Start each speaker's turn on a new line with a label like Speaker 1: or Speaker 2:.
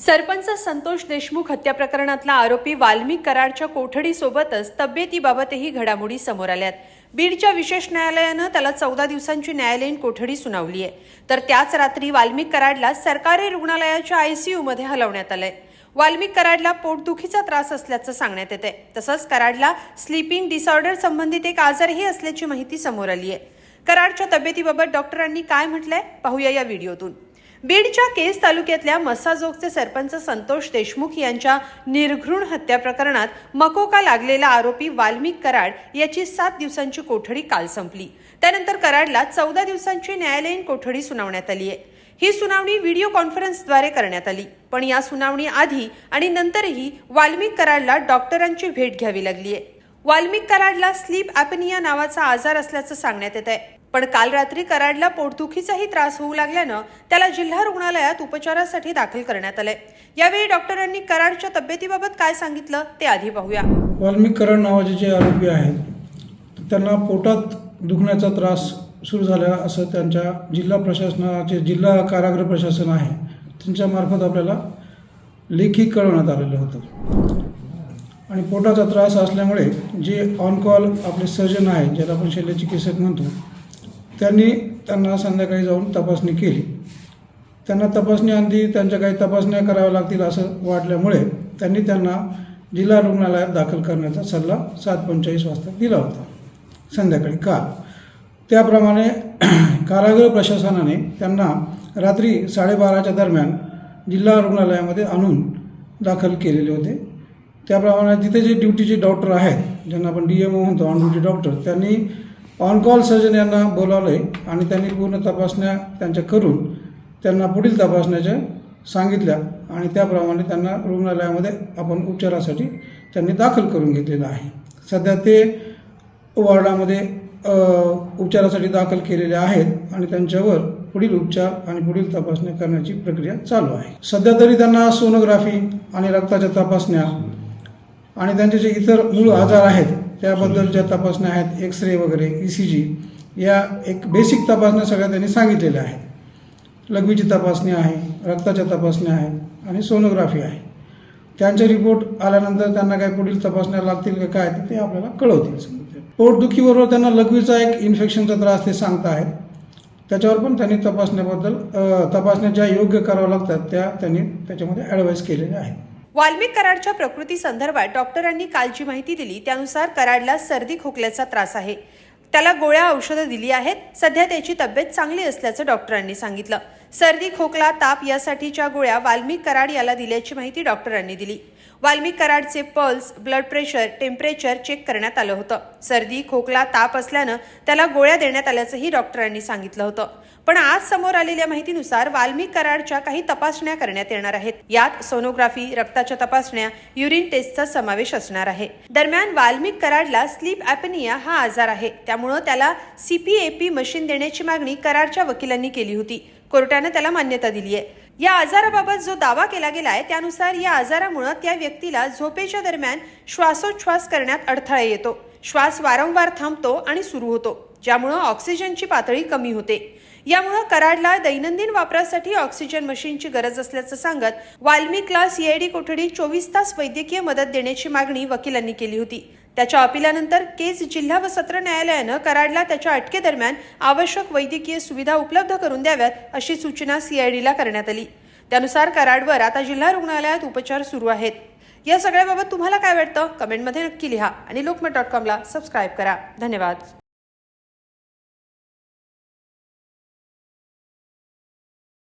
Speaker 1: सरपंच संतोष देशमुख हत्या प्रकरणातला आरोपी वाल्मिक कराडच्या कोठडीसोबतच तब्येतीबाबतही घडामोडी समोर आल्यात। बीडच्या विशेष न्यायालयानं त्याला 14 दिवसांची न्यायालयीन कोठडी सुनावली आहे। तर त्याच रात्री वाल्मिक कराडला सरकारी रुग्णालयाच्या आयसीयू मध्ये हलवण्यात आलंय। वाल्मिक कराडला पोटदुखीचा त्रास असल्याचं सांगण्यात येतंय। तसंच कराडला स्लीपिंग डिसऑर्डर संबंधित एक आजारही असल्याची माहिती समोर आली आहे। कराडच्या तब्येतीबाबत डॉक्टरांनी काय म्हटलंय पाहूया या व्हिडिओतून। बीडच्या केज तालुक्यातल्या मसाजोगचे सरपंच संतोष देशमुख यांच्या निर्घृण हत्या प्रकरणात मकोका लागलेला आरोपी वाल्मिक कराड याची 7 दिवसांची कोठडी काल संपली। त्यानंतर कराडला 14 दिवसांची न्यायालयीन कोठडी सुनावण्यात आली आहे। ही सुनावणी व्हिडिओ कॉन्फरन्सद्वारे करण्यात आली, पण या सुनावणी आधी आणि नंतरही वाल्मिक कराडला डॉक्टरांची भेट घ्यावी लागली आहे। वाल्मिक कराडला स्लीप ॲपनिया नावाचा आजार असल्याचं सांगण्यात येत आहे, पण काल रात्री कराडला पोटदुखीचाही त्रास होऊ लागल्यानं त्याला जिल्हा रुग्णालयात उपचारासाठी दाखल करण्यात आलंय। यावेळी डॉक्टरांनी कराडच्या तब्येतीबाबत काय सांगितलं ते आधी पाहूया।
Speaker 2: वाल्मिक कराड नावाचे जे आरोपी आहेत त्यांना पोटात दुखण्याचा त्रास सुरू झाला असं त्यांच्या जिल्हा प्रशासनाचे जिल्हा कारागृह प्रशासन आहे त्यांच्या मार्फत आपल्याला लेखी कळवण्यात आलेलं होतं। आणि पोटाचा त्रास असल्यामुळे जे ऑन कॉल आपले सर्जन आहेत ज्याला आपण शल्यचिकित्सक म्हणतो त्यांना संध्याकाळी जाऊन तपासणी केली। त्यांना तपासणीआधी त्यांच्या काही तपासण्या कराव्या लागतील असं वाटल्यामुळे त्यांना जिल्हा रुग्णालयात दाखल करण्याचा सल्ला 7:45 वाजता दिला होता संध्याकाळी काल। त्याप्रमाणे कारागृह प्रशासनाने त्यांना रात्री 12:30च्या दरम्यान जिल्हा रुग्णालयामध्ये आणून दाखल केलेले होते। त्याप्रमाणे तिथे जे ड्युटीचे डॉक्टर आहेत ज्यांना आपण DMO म्हणतो, ऑन ड्युटी डॉक्टर, त्यांनी ऑन कॉल सर्जन यांना बोलावले आणि त्यांनी पूर्ण तपासण्या त्यांच्या करून त्यांना पुढील तपासण्याच्या सांगितल्या आणि त्याप्रमाणे त्यांना रुग्णालयामध्ये आपण उपचारासाठी त्यांनी दाखल करून घेतलेलं आहे। सध्या ते वॉर्डामध्ये उपचारासाठी दाखल केलेले आहेत आणि त्यांच्यावर पुढील उपचार आणि पुढील तपासण्या करण्याची प्रक्रिया चालू आहे। सध्या तरी त्यांना सोनोग्राफी आणि रक्ताच्या तपासण्या आणि त्यांचे जे इतर मूळ आजार आहेत त्याबद्दलच्या तपासण्या आहेत, एक्सरे वगैरे, ECG या एक बेसिक तपासण्या सगळ्या त्यांनी सांगितलेल्या आहेत। लघवीची तपासणी आहे, रक्ताच्या तपासण्या आहेत आणि सोनोग्राफी आहे। त्यांचे रिपोर्ट आल्यानंतर त्यांना काय पुढील तपासण्या लागतील का काय ते आपल्याला कळवतील। पोटदुखीबरोबर त्यांना लघवीचा एक इन्फेक्शनचा त्रास ते सांगत आहेत, त्याच्यावर पण त्यांनी तपासण्या ज्या योग्य कराव्या लागतात त्यांनी त्याच्यामध्ये ॲडवाईस केलेल्या आहेत।
Speaker 1: वाल्मिक कराडच्या प्रकृती संदर्भात डॉक्टरांनी काल जी माहिती दिली त्यानुसार कराडला सर्दी खोकल्याचा त्रास आहे। त्याला गोळ्या औषधं दिली आहेत। सध्या त्याची तब्येत चांगली असल्याचं डॉक्टरांनी सांगितलं। सर्दी खोकला ताप यासाठीच्या गोळ्या वाल्मिक कराड याला दिल्याची माहिती डॉक्टरांनी दिली। वाल्मिक कराडचे pulse, blood pressure, temperature check करण्यात आलं होतं। सर्दी खोकला ताप असल्यानं त्याला गोळ्या देण्यात आल्याचंही डॉक्टरांनी सांगितलं होतं। पण आज समोर आलेल्या माहितीनुसार वाल्मिक कराडच्या काही तपासण्या करण्यात येणार आहेत। यात सोनोग्राफी, रक्ताच्या तपासण्या, युरिन टेस्टचा समावेश असणार आहे। दरम्यान वाल्मिक कराडला स्लीप ॲपनिया हा आजार आहे, त्यामुळे त्याला CPAP मशीन देण्याची मागणी कराडच्या वकिलांनी केली होती। कोर्टाने त्याला मान्यता दिली आहे। या आजाराबाबत जो दावा केला गेलाय त्यानुसार या आजारामुळे त्या व्यक्तीला झोपेच्या दरम्यान श्वासोच्छ्वास करण्यात अडथळा येतो, श्वास वारंवार थांबतो आणि सुरू होतो, ज्यामुळे ऑक्सिजनची पातळी कमी होते। यामुळे कराडला दैनंदिन वापरासाठी ऑक्सिजन मशीनची गरज असल्याचं सांगत वाल्मिकला CID कोठडी 24 तास वैद्यकीय मदत देण्याची मागणी वकिलांनी केली होती। त्याच्या अपिलानंतर केज जिल्हा व सत्र न्यायालयानं कराडला त्याच्या अटकेदरम्यान आवश्यक वैद्यकीय सुविधा उपलब्ध करून द्याव्यात अशी सूचना CIDला करण्यात आली। त्यानुसार कराडवर आता जिल्हा रुग्णालयात उपचार सुरू आहेत। या सगळ्याबाबत तुम्हाला काय वाटतं कमेंटमध्ये नक्की लिहा आणि lokmat.com ला सबस्क्राईब करा। धन्यवाद।